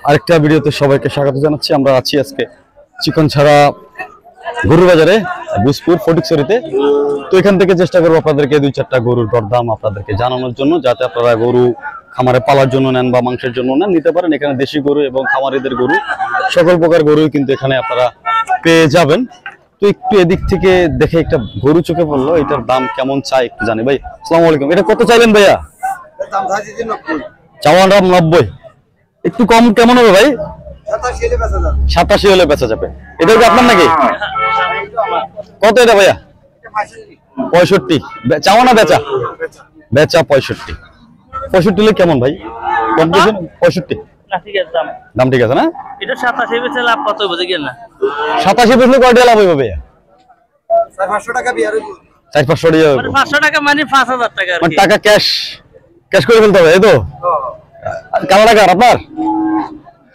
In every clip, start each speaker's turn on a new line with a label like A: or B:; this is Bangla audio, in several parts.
A: আরেকটা ভিডিওতে সবাইকে স্বাগত জানাচ্ছি। আমরা আছি আজকে চিকনছড়া গরুর বাজারে, বুসপুর ফটিকছড়িতে। তো এখান থেকে চেষ্টা করবো আপনাদেরকে 2-4টা গরুর দরদাম আপনাদেরকে জানানোর জন্য, যাতে আপনারা গরু খামারে পালার জন্য নেন বা মাংসের জন্য নেন, নিতে পারেন। এখানে দেশি গরু এবং খামারিদের গরু, সকল প্রকার গরুই কিন্তু এখানে আপনারা পেয়ে যাবেন। তো একটু এদিক থেকে দেখে একটা গরু চোখে পড়লো, এটার দাম কেমন চাই একটু জানি। ভাই আসসালামু আলাইকুম, এটা কত চাইলেন ভাইয়া? চাওয়ান দাম 90। একটু কম কেমন হবে ভাই? 87 হলে বেচা যাবে। এটা কি আপনার নাকি? কত এটা ভাইয়া? 65। চাওয়া না বেচা? বেচা 65। 65 হলে কেমন ভাই? কম্পিটিশন 65 দাম ঠিক আছে না?
B: এটা 87 বেচে লাভ কত বুঝে গেল না?
A: 87 বেচলে কয় টাকা লাভ হবে ভাইয়া?
C: 400 টাকা বিয়ার
A: 400-500 টাকা হবে।
B: 500 টাকা মানে 5000 টাকা আর
A: মানে
B: কি।
A: টাকা ক্যাশ করে ফেলতে হবে, এই তো? কালারা কার আপনার?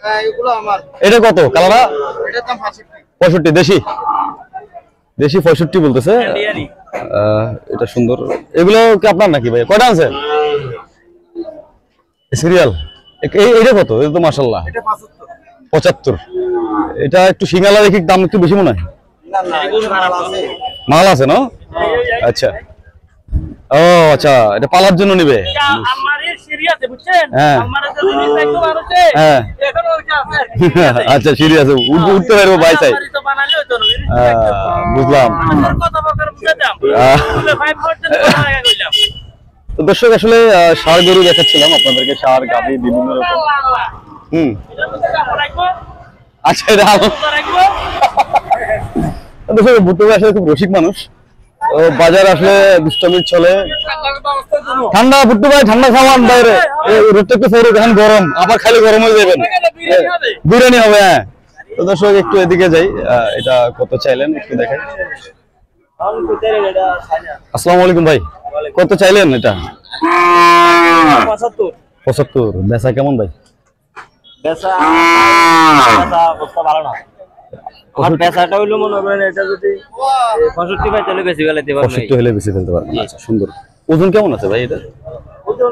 C: হ্যাঁ এগুলো আমার।
A: এটা কত কালারা?
C: এটার দাম
A: 65 দেশি 65 বলতেছে।
B: ইন্ডিয়ানি।
A: এটা সুন্দর। এগুলো কি আপনার নাকি ভাই? কয়টা আছে সিরিয়াল? এইটা কত? এটা তো মাশাআল্লাহ
C: এটা 75।
A: 75। এটা একটু সিঙ্গালা দেখি, দাম একটু বেশি মনে হয়।
C: না না এগুলো মাল আছে।
A: মাল আছে না? আচ্ছা, ও আচ্ছা, এটা পালার জন্য নিবে।
B: আমারে সিরিয়াসে বুঝছেন?
A: হ্যাঁ।
B: আমারে তো জিনিস একটু বাড়ছে।
A: হ্যাঁ।
B: এখন ওটা আছে।
A: আচ্ছা, সিরিয়াস উঠতে পারবো ভাই চাই।
B: আমারই তো বানালে হতো না।
A: বুঝলাম।
B: কত বকর বুঝে দাম। 5% টাকা কইলাম।
A: তো দর্শক, আসলে ষাঁড় গরু দেখাচ্ছিলাম আপনাদেরকে, ষাঁড় গাভী বিভিন্ন রকম। আচ্ছা, এটা দর্শক, ভুট্টো ভাই আসলে খুব রসিক মানুষ। তো বাজার আসলে দুষ্টামির চলে। ঠান্ডা ভুট্টো ভাই, ঠান্ডা খাওয়ান বাইরে, রোদটা একটু ফেরো, এখন গরম, আবার খালি গরম হয়ে যাবেন। বিরিয়ানি হবে। হ্যাঁ। তো দর্শক, একটু এদিকে যাই। এটা কত চাইলেন একটু দেখেন। আসসালামু আলাইকুম ভাই, কত চাইলেন এটা? 75। বেচা কেমন ভাই?
B: বেচা অবস্থা ভালো না। আর বেচাটা হইলো মনে করেন এটা যদি 65 পাই তাহলে বেশি ফেলতে পারবেন।
A: 65 হলে বেশি ফেলতে পারবেন। আচ্ছা, সুন্দর। ওজন কেমন আছে ভাই এটা?
B: ওজন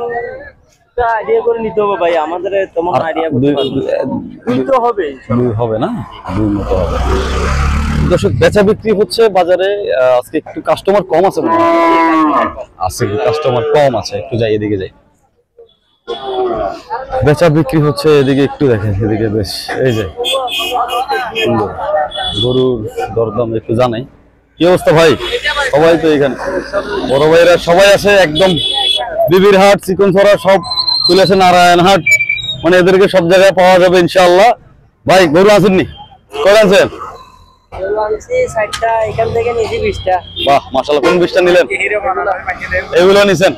B: আইডিয়া করে নিতে হবে ভাই, আমাদের তেমন আইডিয়া করতে পারবো না। দুই তো হবে।
A: দুই হবে না? দুই মতো হবে। দর্শক, বেচা বিক্রি হচ্ছে বাজারে। আজকে একটু কাস্টমার কম আছে মনে হয়। আজকে কাস্টমার কম আছে, একটু যাই এদিকে যাই। বেচা বিক্রি হচ্ছে এদিকে, একটু দেখেন এদিকে। বেশ, এই যে সুন্দর গরুর দরদাম একটু জানাই। কি অবস্থা ভাই? সবাই তো এখানে, বড় ভাইরা সবাই আছে একদম। বিবির হাট, চিকনছড়া সব চলে আসে, নারায়ণহাট, মানে এদেরকে সব জায়গায় পাওয়া যাবে ইনশাআল্লাহ। ভাই গরু আসেননি? কয় আনছেন?
B: এখান থেকে নিয়েছি 20টা।
A: বাহ মাশাআল্লাহ। কোন 20টা নিলেন? এগুলো নিছেন।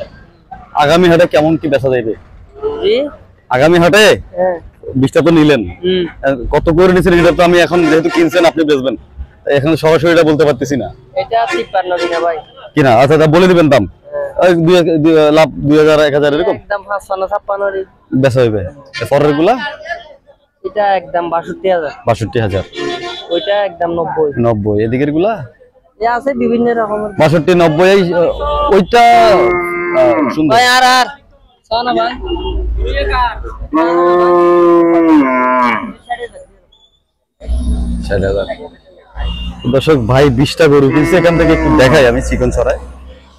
A: আগামী হাটে কেমন কি বেচা যাবে?
B: জি,
A: আগামী হাটে
B: হ্যাঁ
A: 20টা তো নিলেন। কত করে নিছেন এটা তো আমি এখন, যেহেতু কিনছেন আপনি বেচবেন, এখন সরাসরি এটা বলতে পারতেছি না।
B: এটা 53 দিনা ভাই
A: কিনা? আচ্ছা, তা বলে দিবেন দাম। লাভ 2000-1000 এরকম
B: একদম 55-56
A: বেচা হইবে। পরের গুলা
B: এটা একদম 62,000।
A: 62,000।
B: ওইটা একদম
A: 90। এদিকের গুলা
B: এ আছে বিভিন্ন রকমের
A: 62-90। ওইটা সুন্দর।
B: ভাই আর সানা ভাই
A: 60,000। দর্শক ভাই 20টা গরু কিনছে, এখান থেকে একটু দেখাই আমি চিকনছড়ায়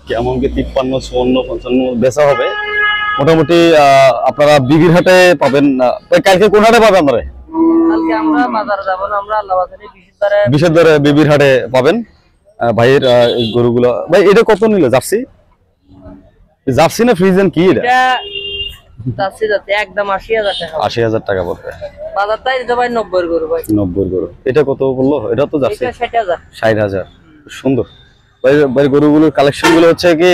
A: কেমন কি 53, 54, 55 বেচা হবে মোটামুটি। আপনারা বিবির হাটে পাবেন। কালকে কোন হাটে পাবেন আপনারা?
B: কালকে আমরা বাজারে যাব না, আমরা আল্লাহ বাজারে
A: বিশেষ ধরে বিবির হাটে পাবেন ভাইয়ের এই গরুগুলো। ভাই এটা কত নিল? জার্সি না ফ্রিজিয়ান কি এটা?
B: জার্সি যাতে একদম 80,000 টাকা।
A: 80,000 টাকা পড়বে।
B: বাজারটাই দিতে ভাই 90 গরু ভাই।
A: 90 গরু। এটা কত বললো? এটা তো জার্সি।
B: এটা 60,000।
A: 60,000। সুন্দর ভাই গরুগুলোর কালেকশন গুলো হচ্ছে কি,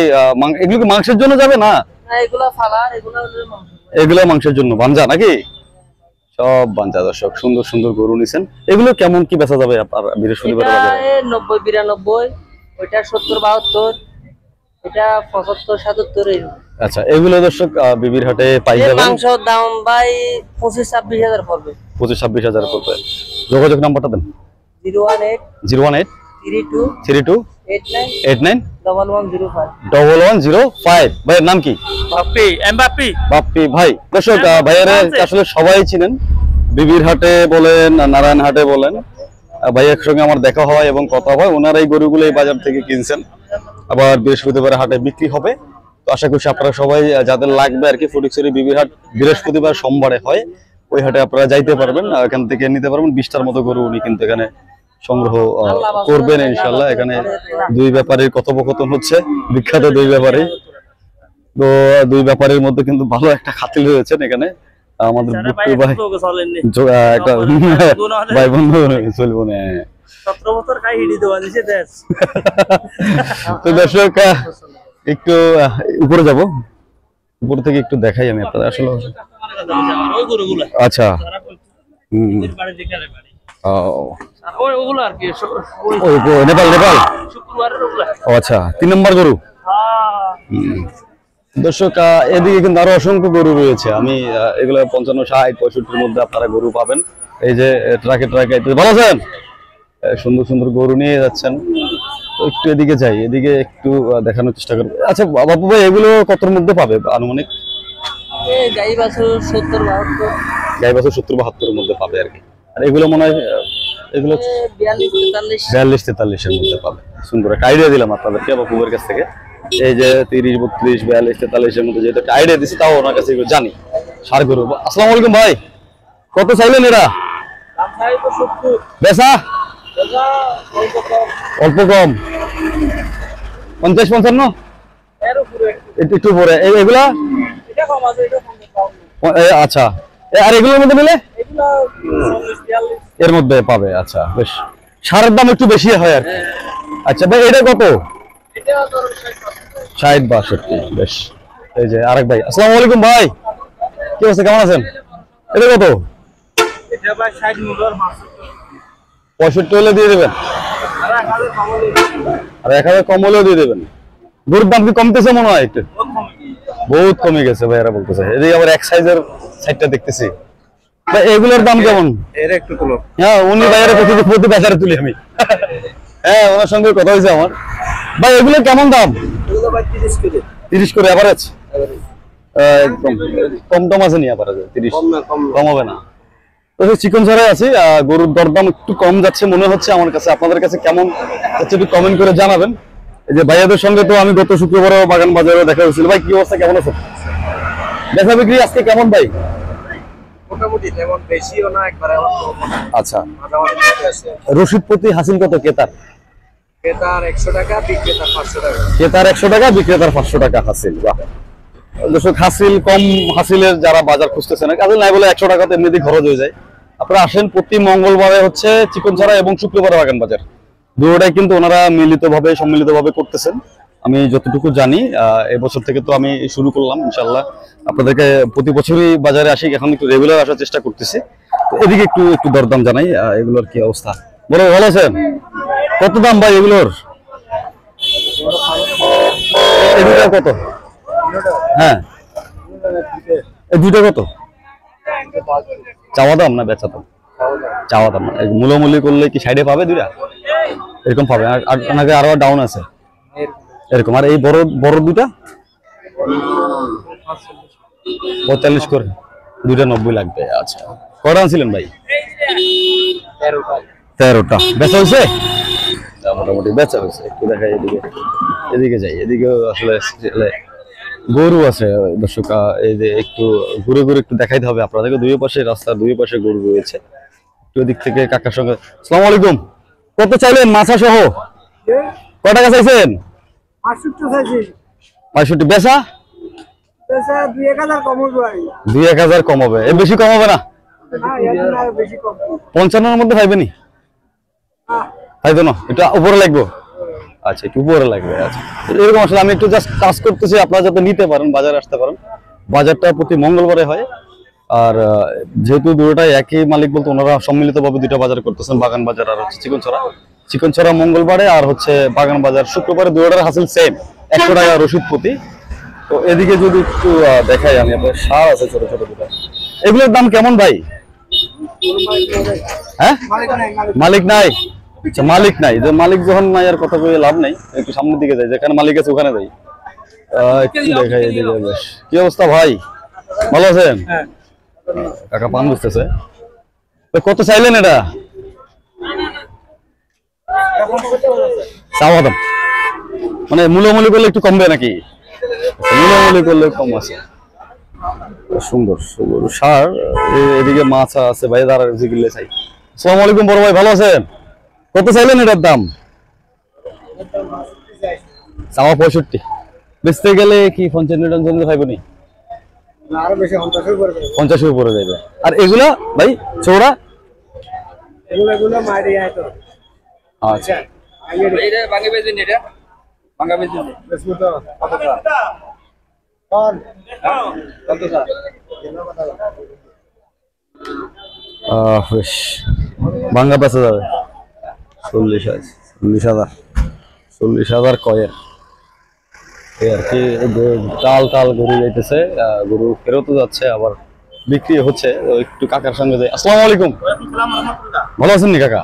A: এগুলো কি মাংসের জন্য যাবে না?
B: না, এগুলা ফালার, এগুলা হলো মাংস।
A: এগুলো মাংসের জন্য বাঞ্জা নাকি? সব বাঞ্জা। দর্শক, সুন্দর সুন্দর গরু নিছেন। এগুলো কেমন কি বেচা যাবে আপনার বৃহস্পতিবার বাজারে?
B: 90-92, ওইটা 70-72, এটা 75-77 এর।
A: আচ্ছা, এগুলো দর্শক বিবির হাটে পাই যাবেন।
B: মাংসের দাম ভাই 25-26,000 পড়বে।
A: 25-26,000 পড়বে। যোগাযোগ নাম্বারটা দেন।
B: 018
A: 018
B: 32
A: 32 89
B: 1105
A: 1105। ভাইয়ের নাম কি?
B: বাপ্পি এমবাপ্পি
A: বাপ্পি ভাই। দর্শক ভাইয়ের আসলে সবাই চিনেন, বিবির হাটে বলেন নারায়ণ হাটে বলেন, ভাইয়ের সঙ্গে আমার দেখা হয় এবং কথা হয়। ওনারা এই গরুগুলো এই বাজার থেকে কিনছেন, আবার বৃহস্পতিবার হাটে বিক্রি হবে। তো আশা করছি আপনারা সবাই যাদের লাগবে আর কি, ফটিকছড়ি বিবির হাট বৃহস্পতিবার সোমবারে হয়, ওই হাটে আপনারা যাইতে পারবেন, এখান থেকে নিতে পারবেন। 20টার মতো গরু উনি কিন্তু এখানে সংগ্রহ করবেন ইনশাল্লাহ। এখানে দুই ব্যাপারীর কথোপকথন হচ্ছে, বিখ্যাত দুই ব্যাপারী। তো দুই ব্যাপারীর মধ্যে কিন্তু ভালো একটা খাতিল হয়েছেন এখানে। আমাদের বুট্টু ভাই একটা ভাই বন্ধু চলবো না।
B: 17 বছর খাই হিডি দেওয়া দিছে দেশ।
A: তো দর্শক একটু উপরে যাব, উপর থেকে একটু দেখাই আমি আপনাদের আসলে।
B: ওই গরুগুলা
A: আচ্ছা
B: বাড়ি যেখানে বাড়ি
A: ও
B: আর ওগুলো আর কি
A: নেপাল নেপাল
B: শুক্রবারের ওগুলা।
A: ও আচ্ছা 3 নম্বর গরু।
B: হ্যাঁ
A: দর্শক এদিকে কিন্তু আরো অসংখ্য গরু রয়েছে। আমি এগুলো 55, 60, 65-র মধ্যে আপনারা গরু পাবেন। এই যে ট্রাকে ট্রাকে ভালো আছেন, সুন্দর সুন্দর গরু নিয়ে যাচ্ছেন। তো একটু এদিকে যাই, এদিকে একটু দেখানোর চেষ্টা করবো। আচ্ছা বাপু ভাই, এগুলো কতর মধ্যে পাবে আনুমানিক?
B: এই গাই বাছুর 70 72
A: গাই বাছুর 70-72-এর মধ্যে পাবে আর কি। আর এগুলো মনে হয় এগুলো
B: 42 43
A: 42-43-এর মধ্যে পাবে। সুন্দর একটা আইডিয়া দিলাম আপনাদেরকে বাপুবের কাছ থেকে। এই যে 30 32 42 43-এর মধ্যে যেহেতু একটা আইডিয়া দিচ্ছি, তাও ওনার কাছে এগুলো জানি। সার গরু। আসসালামু আলাইকুম ভাই, কত চাইলেন এরা?
B: দাম চাই তো 70
A: বেচা
B: দাদা
A: অল্প কম 50-55
B: এর উপরে
A: একটু পরে এগুলা।
B: এটা কম আছে, এটা কম
A: আচ্ছা, আর এগুলোর মধ্যে মিলে
B: এগুলা 40 42
A: এর মধ্যে পাবে। আচ্ছা বেশ, সারের দাম একটু বেশি হয় আর কি। আচ্ছা ভাই, এটা কত?
B: এটা ধরো
A: 60-62 বেশ। এই যে আরেক ভাই, আসসালামু আলাইকুম ভাই, কি অবস্থা, কেমন আছেন? এটা কত?
B: এটা ভাই 60 মুগর
A: 65 হলে দিয়ে দেবেন,
B: আর 1000 কম হলে
A: আর 1000 কম হলেও দিয়ে দেবেন। গরুর দাম কি কমতেছে মনে হয়? একটু বহুত কমে গেছে ভাই, এরা বলতেছে। এদিকে আবার এক সাইজের সাইডটা দেখতেছি ভাই, এগুলোর দাম কেমন?
C: এর একটু তুলো।
A: হ্যাঁ, উনি ভাইয়ের প্রতি বাজারে তুলি আমি। হ্যাঁ, ওনার সঙ্গে কথা হয়েছে আমার। ভাই এগুলো কেমন দাম?
C: এগুলো ভাই 30 করে।
A: 30 করে এভারেজ? একদম কম টম আছে নি এভারেজ? 30
C: কম না, কম না।
A: কম হবে না। তো চিকন ছাড়াই আছি, গরুর দরদাম একটু কম যাচ্ছে মনে হচ্ছে আমার কাছে। আপনাদের কাছে কেমন হচ্ছে একটু কমেন্ট করে জানাবেন। এই যে ভাইয়াদের সঙ্গে তো আমি গত শুক্রবারও বাগান বাজারে দেখা হয়েছিল। ভাই কি অবস্থা, কেমন আছে বেচা বিক্রি আজকে কেমন ভাই?
C: মোটামুটি তেমন বেশিও না, একবারে
A: আচ্ছা,
C: মাঝামাঝি মধ্যে আছে।
A: রশিদ প্রতি হাসিল কত ক্রেতার?
C: ক্রেতার 100 টাকা, বিক্রেতার 500 টাকা।
A: ক্রেতার 100 টাকা, বিক্রেতার 500 টাকা হাসিল। বাহ দর্শক, হাসিল কম হাসিলের যারা বাজার খুঁজতেছেন, হাসিল নাই বলে 100 টাকাতে এমনিতেই খরচ হয়ে যায়। আপনারা আসেন, প্রতি মঙ্গলবারে হচ্ছে চিকনছড়া এবং শুক্রবারে বাগান বাজার, দুটোটাই কিন্তু ওনারা সম্মিলিতভাবে করতেছেন। আমি যতটুকু জানি, এবছর থেকে তো আমি শুরু করলাম ইনশাল্লাহ। আপনাদেরকে প্রতি বছরই বাজারে আসি, এখন একটু রেগুলার আসার চেষ্টা করতেছি। তো এদিকে একটু দরদাম জানাই, এগুলোর কি অবস্থা? বড় ভালো আছেন? কত দাম ভাই এগুলোর? এগুলো কত? হ্যাঁ, এই দুটো কত? চাওয়া দাম না বেচা দাম? চাওয়া দাম। মূল্যমূল্য করলে কি সাইডে পাবে দুইটা এরকম পাবে? আর নাকি আরো ডাউন আছে এরকম? আর এই বড় দুটা 45 করে, দুইটা 90 লাগবে। আচ্ছা, কটা আনছিলেন ভাই? 13টা। বেচা হয়েছে? মোটামুটি বেচা হয়েছে। একটু দেখাই এদিকে যাই। এদিকে আসলে গরু আছে দর্শক। এই যে একটু ঘুরে ঘুরে একটু দেখাইতে হবে আপনাদেরকে। দুই পাশে রাস্তার দুই পাশে গরু রয়েছে। একটু ওদিক থেকে কাকার সঙ্গে। আসসালামু আলাইকুম, কত চাইলেন মাছা সহ? কয় টাকা চাইছেন?
C: 65 চাইছি।
A: 65। বেচা?
C: পেশা 2000 কম হবে।
A: 2000 কম হবে? এর বেশি কম হবে না?
C: না, এর আর বেশি কম।
A: 55-এর মধ্যে পাইবেনি? পাইতো না, একটু উপরে লাগবে। আচ্ছা, একটু উপরে লাগবে। আচ্ছা, এরকম আসলে আমি একটু জাস্ট কাজ করতেছি, আপনারা যাতে নিতে পারেন, বাজারে আসতে পারেন। বাজারটা প্রতি মঙ্গলবারে হয়। আর যেহেতু দুটোটাই একই মালিক বলতে ওনারা সম্মিলিতভাবে দুইটা বাজার করতেছেন, বাগান বাজার আর হচ্ছে চিকনছড়া মঙ্গলবারে, আর হচ্ছে বাগান বাজার শুক্রবারে। দুটোটার হাসিল সেম, 100 টাকা রসিদ প্রতি। তো এদিকে যদি একটু দেখাই আমি, আপনার সার আছে ছোট ছোট দুটো, এগুলোর দাম কেমন ভাই? হ্যাঁ, মালিক নাই। আচ্ছা, মালিক নাই, যে মালিক যখন নাই আর কথা কয়ে লাভ নাই, একটু সামনের দিকে যাই, যেখানে মালিক আছে ওখানে যাই। একটু দেখাই এদিকে বেশ। কি অবস্থা ভাই, ভালো আছেন? কাকা পান বুঝতেছে। কত চাইলেন এটা? চাওয়া দাম মানে মূলামূলি করলে একটু কমবে নাকি? মূলামূলি করলে কম আছে। সুন্দর সুন্দর সার। এদিকে মাছ আছে ভাই, দাঁড়া জিগিলে চাই। আসসালামু আলাইকুম বড় ভাই, ভালো আছেন? কত চাইলেন এটার দাম? চাওয়া 65। বেচতে গেলে কি 55 খাইবনি?
C: আরো বেশি
A: 50 উপরে যাবে। আর এগুলা ভাই চৌড়া?
C: এগুলো মারি আয় তো।
A: আচ্ছা,
C: এটা ভাঙে বেজেন, এটা ভাঙা বেজেন বেশি তো কতটা কোন কতটা
A: বেশ ভাঙ্গা বেচা যাবে 40,000 কয়ের। এই আর কি, টাল টাল গরু যাইতেছে, গরু ফেরতও যাচ্ছে, আবার বিক্রি হচ্ছে। একটু কাকার সঙ্গে যাই। আসসালামু আলাইকুম, ভালো আছেন নি কাকা?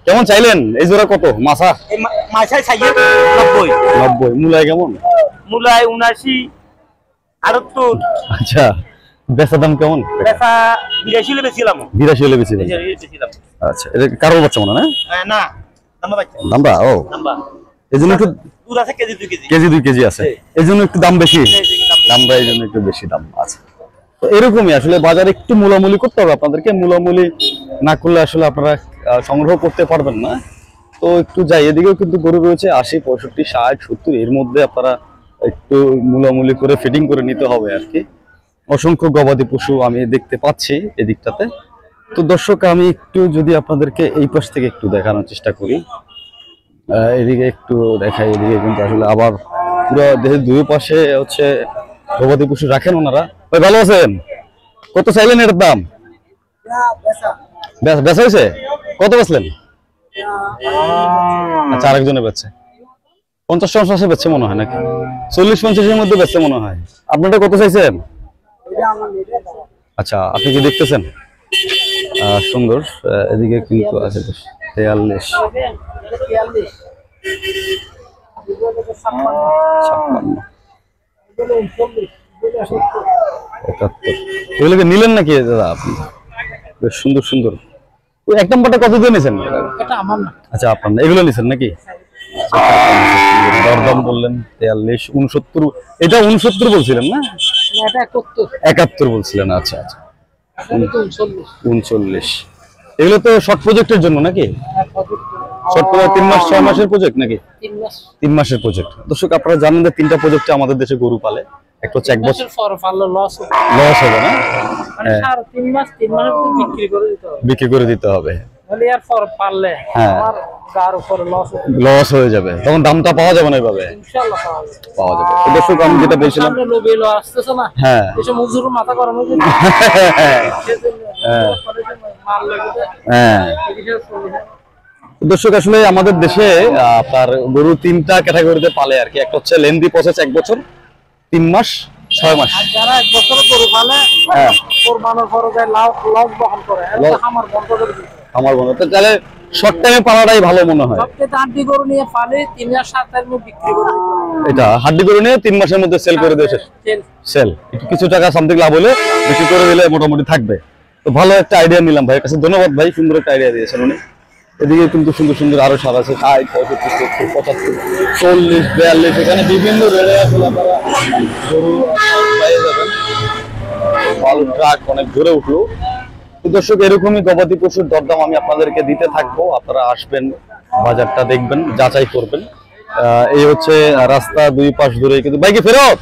A: কেমন চাইলেন এই জোড়া? কত মাছা?
B: মাছাই চাইয়ে 90,
A: 90। মূলায় কেমন?
B: মূলায় 79, 78।
A: আচ্ছা, বেচা দাম কেমন?
B: বেচা 82 বেছিলাম।
A: 82 হলে বেশি।
B: বেছিলাম।
A: আচ্ছা, এটা কারোর বাচ্চা মনে না?
B: না নাম্বার বাচ্চা
A: দামটা ও
B: নাম্বার
A: এই জন্য একটু
B: দুধ আছে কেজি 2 কেজি।
A: কেজি 2 কেজি আছে, এই জন্য একটু দাম বেশি। দামটা এই জন্য একটু বেশি দাম আছে। তো এরকমই আসলে বাজারে একটু মূলামূলি করতে হবে আপনাদেরকে। মূলামূলি না করলে আসলে আপনারা সংগ্রহ করতে পারবেন না। তো একটু যাই, এদিকেও কিন্তু গরু রয়েছে 80, 65, 60, 70 এর মধ্যে। আপনারা একটু মূলামূলি করে ফিটিং করে নিতে হবে আর কি। অসংখ্য গবাদি পশু আমি দেখতে পাচ্ছি এদিকটাতে। তো দর্শক, আমি একটু যদি আপনাদেরকে এই পাশ থেকে একটু দেখানোর চেষ্টা করি, এদিকে একটু দেখাই। এদিকে কিন্তু আসলে আবার পুরো দেশের দুই পাশে হচ্ছে গবাদি পশু রাখেন ওনারা। ভাই ভালো আছেন? কত চাইলেন এটার দাম? বেচা হয়েছে? কত বেচলেন? আচ্ছা, আরেকজনে বেচছে 50-50 বেচছে মনে হয় নাকি? 40-50 মধ্যে বেচছে মনে হয়। আপনারা কত চাইছেন? আচ্ছা, আপনি কি দেখতেছেন? সুন্দর। এদিকে কিন্তু আছে 43, 56, 71। এগুলোকে নিলেন নাকি দাদা আপনি? বেশ সুন্দর সুন্দর। ওই এক নম্বরটা কত দিয়ে নিয়েছেন? আচ্ছা, আপনার না, এগুলো নিয়েছেন নাকি? দরদাম বললেন 43, 69। এটা 69 বলছিলেন না? 71 বলছিলেন। আচ্ছা আচ্ছা, 39। এগুলো তো শর্ট প্রজেক্টের জন্য নাকি? শর্ট প্রজেক্ট 3 মাস 6 মাসের প্রজেক্ট নাকি? 3 মাসের প্রজেক্ট। দর্শক, আপনারা জানেন যে 3টা প্রজেক্টে আমাদের দেশে গরু পালে। একটা হচ্ছে 1 বছর লস হবে না,
D: মানে 3 মাস
A: বিক্রি করে দিতে হবে।
D: বলি আর পর পারলে আমার কার উপর
A: লস হয়ে যাবে, তখন দামটা পাওয়া যাবে না এইভাবে।
D: ইনশাআল্লাহ
A: পাওয়া যাবে। তো দর্শক, আমি যেটা বলছিলাম,
D: সামনে লোবেলো আসতেছে না,
A: হ্যাঁ
D: এসে মজুর মাথা গরম হয়ে যাবে। মাল লাগে,
A: হ্যাঁ। দর্শক, আসলে আমাদের দেশে আপনার গরু 3টা ক্যাটাগরিতে পালে আর কি। একটা হচ্ছে লেন্দি প্রসেস 1 বছর, 3 মাস, 6 মাস।
D: আর যারা 1 বছর গরু পালে,
A: হ্যাঁ,
D: কোরবানোর পরে যায় লস বহন করে, এটা আমার বন্ধ করে দিতে।
A: আমার মনে হয় তাহলে শর্ট টাইমে পালাটাই ভালো মনে হয়।
D: সবচেয়ে হাড্ডি গরু নিয়ে পালে 3 আর 7 এর মধ্যে বিক্রি করে দিতে হবে।
A: এটা হাড্ডি গরু নিয়ে 3 মাসের মধ্যে সেল করে দিয়েছে। সেল একটু কিছু টাকা সামথিং লাভ হলে বিক্রি করে দিলে মোটামুটি থাকবে। তো ভালো একটা আইডিয়া নিলাম ভাইয়ের কাছে, ধন্যবাদ ভাই, সুন্দর একটা আইডিয়া দিয়েছেন উনি। এদিকে কিন্তু সুন্দর সুন্দর আরো সার আছে, 60, 65, 70, 75, 40, 42। এখানে বিভিন্ন রেটে আসলে আপনারা গরু পেয়ে যাবেন। মাল ট্রাক অনেক দূরে উঠলো। তো দর্শক, এরকমই গবাদি পশুর দরদাম আমি আপনাদেরকে দিতে থাকবো। আপনারা আসবেন, বাজারটা দেখবেন, যাচাই করবেন। এই হচ্ছে রাস্তা, 2 পাশ ধরে কিন্তু বাইকে ফেরত।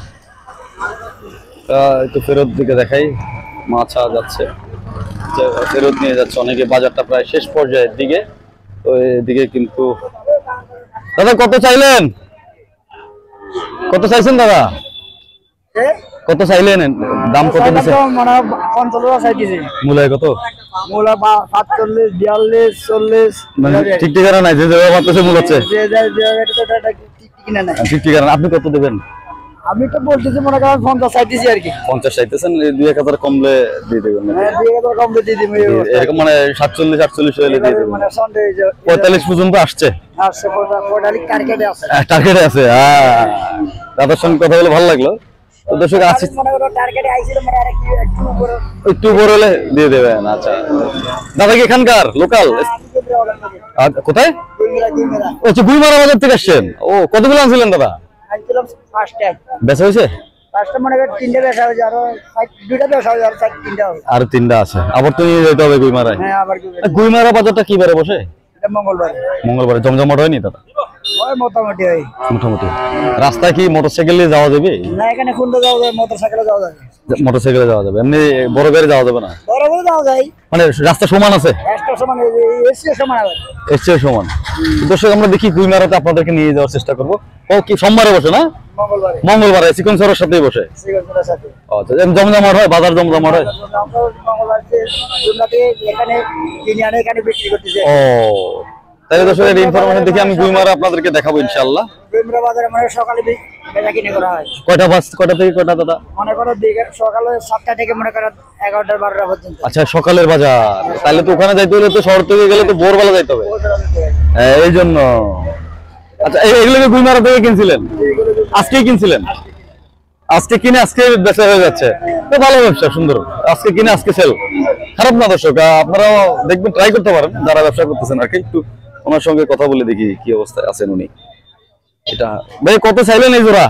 A: একটু ফেরত দিকে দেখাই, মাছা যাচ্ছে, ফেরত নিয়ে যাচ্ছে অনেকে। বাজারটা প্রায় শেষ পর্যায়ের দিকে। তো এদিকে কিন্তু দাদা কত চাইলেন? কত চাইছেন দাদা? কত চাইলেন? দাম কত দিচ্ছেন?
C: মানে 55 চাইতেছি।
A: মূলায় কত?
C: মূলা 47, 42, 40।
A: মানে ঠিক ঠিকানা নাই, যে যেভাবে পাচ্ছে মূল হচ্ছে
C: যে এটা ঠিক ঠিকানা নাই।
A: ঠিক ঠিকানা। আপনি কত দেবেন?
C: আমি তো বলতেছি মনে করেন 50 চাইতেছি আর কি
A: 50 চাইতেছেন, 2-1000 কমলে দিয়ে দেবেন নাকি?
C: হ্যাঁ 2000 কম দিয়ে দিবি
A: এরকম মানে 47-48 হলে দিয়ে দেবেন।
C: মানে সন্ডে
A: 45 পর্যন্ত আসছে,
C: আসছে কোটালি টার্গেটে আছে
A: টার্গেটে আছে। হ্যাঁ, দাদার সঙ্গে কথা বলে ভালো লাগলো। তো দর্শক আসি,
C: মনে করো টার্গেটে আইছিল মানে আর কি একটু উপরে
A: একটু বড় হলে দিয়ে দেবেন। আচ্ছা, দাদা কি এখানকার লোকাল? কোথায়?
C: গুইমেরা
A: ও আচ্ছা, গুইমারা বাজার থেকে আসছেন। ও কতগুলো আনছিলেন দাদা?
C: আইছিলাম ফার্স্টে
A: বেচা হয়েছে?
C: ফার্স্টে মনে করো 3টে বেচা হয়েছে আরো 2টা বেচা হয়েছে আর 3টা হবে
A: আর 3টা আছে, আবার তো নিয়ে যেতে হবে গুইমারায়।
C: হ্যাঁ আবার কি
A: গুইমারা বাজারটা কি বারে বসে?
C: এটা মঙ্গলবার
A: মঙ্গলবারে। জমজমাট হয়নি দাদা?
C: ওই মোটামুটি হয়
A: মোটামুটি। রাস্তায় কি মোটরসাইকেল নিয়ে যাওয়া যাবে?
C: না এখানে খুলতে যাওয়া যায় মোটরসাইকেলে যাওয়া যায়
A: মোটরসাইকেলে যাওয়া যাবে, এমনি বড় গাড়ি যাওয়া যাবে না?
C: বড় বড় যাওয়া যায়
A: মানে রাস্তা সমান আছে?
C: একটা সমান এসি সমান আবার
A: এসছে সমান। দর্শক আমরা দেখি গুইমারাতে আপনাদেরকে নিয়ে যাওয়ার চেষ্টা করবো। ও কি সোমবারে বসে না?
C: মঙ্গলবারে
A: মঙ্গলবারে চিকন সরের সাথেই বসে।
C: সিগন্ডার সাথে
A: আচ্ছা, জমজমাট হয়, বাজার জমজমাট হয়।
C: মঙ্গলবার জুমলাতে এখানে কিনে আনে এখানে বিক্রি করতেছে
A: ও তাহলে দর্শক এই ইনফরমেশন দেখি আমি গুইমারা আপনাদেরকে দেখাবো ইনশাআল্লাহ।
C: গুইমরা বাজারে মানে সকালে বেচা কিনে করা হয়
A: কয়টা থেকে কয়টা দাদা?
C: মনে করো দিকে সকালে 7টা থেকে মনে করো 11টা 12টা পর্যন্ত
A: আচ্ছা, সকালের বাজার। তাহলে তো ওখানে যাইতে হলে তো শহর থেকে গেলে তো ভোরবেলা যাইতে হবে। হ্যাঁ, এই জন্য। আচ্ছা, এগুলোকে গুইমারা থেকে কিনছিলেন? আজকেই কিনছিলেন? আজকে কিনে আজকে বেচা হয়ে যাচ্ছে, তো ভালো ব্যবসা, সুন্দর। আজকে কিনে আজকে সেল, খারাপ না দর্শক। আপনারাও দেখবেন, ট্রাই করতে পারেন যারা ব্যবসা করতেছেন আর কি। একটু ওনার সঙ্গে কথা বলে দেখি কি অবস্থায় আছেন উনি। এটা ভাই কত চাইলেন এই জোড়া?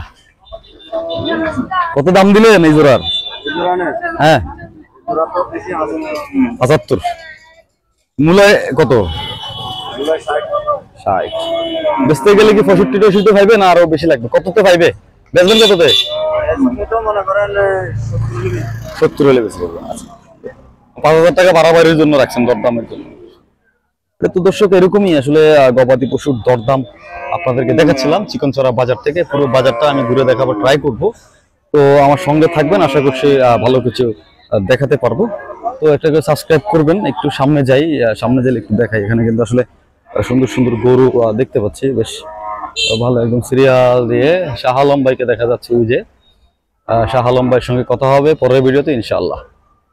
A: কত দাম দিলেন এই জোড়ার? হ্যাঁ 75। মূলায় কত? 60। বেচতে গেলে কি 65-68 পাইবে না আরো বেশি লাগবে? কততে পাইবে? বেচবেন কততে?
C: মনে করেন
A: 70 হলে বেশি করবেন। আচ্ছা, 5000 টাকা বাড়াবাড়ির জন্য রাখছেন, দরদামের জন্য। তো দর্শক এরকমই আসলে গবাদি পশুর দরদাম আপনাদেরকে দেখাচ্ছিলাম চিকনচড়া বাজার থেকে। পুরো বাজারটা আমি ঘুরে দেখাবার ট্রাই করব। তো আমার সঙ্গে থাকবেন, আশা করছি ভালো কিছু দেখাতে পারবো। তো এটাকে সাবস্ক্রাইব করবেন। একটু সামনে যাই, সামনে গেলে একটু দেখাই। এখানে কিন্তু আসলে সুন্দর সুন্দর গরু দেখতে পাচ্ছি, বেশ ভালো, একদম সিরিয়াল দিয়ে। শাহ আলম ভাইকে দেখা যাচ্ছে, ওই যে শাহ আলম ভাইয়ের সঙ্গে কথা হবে পরের ভিডিওতে ইনশাআল্লাহ।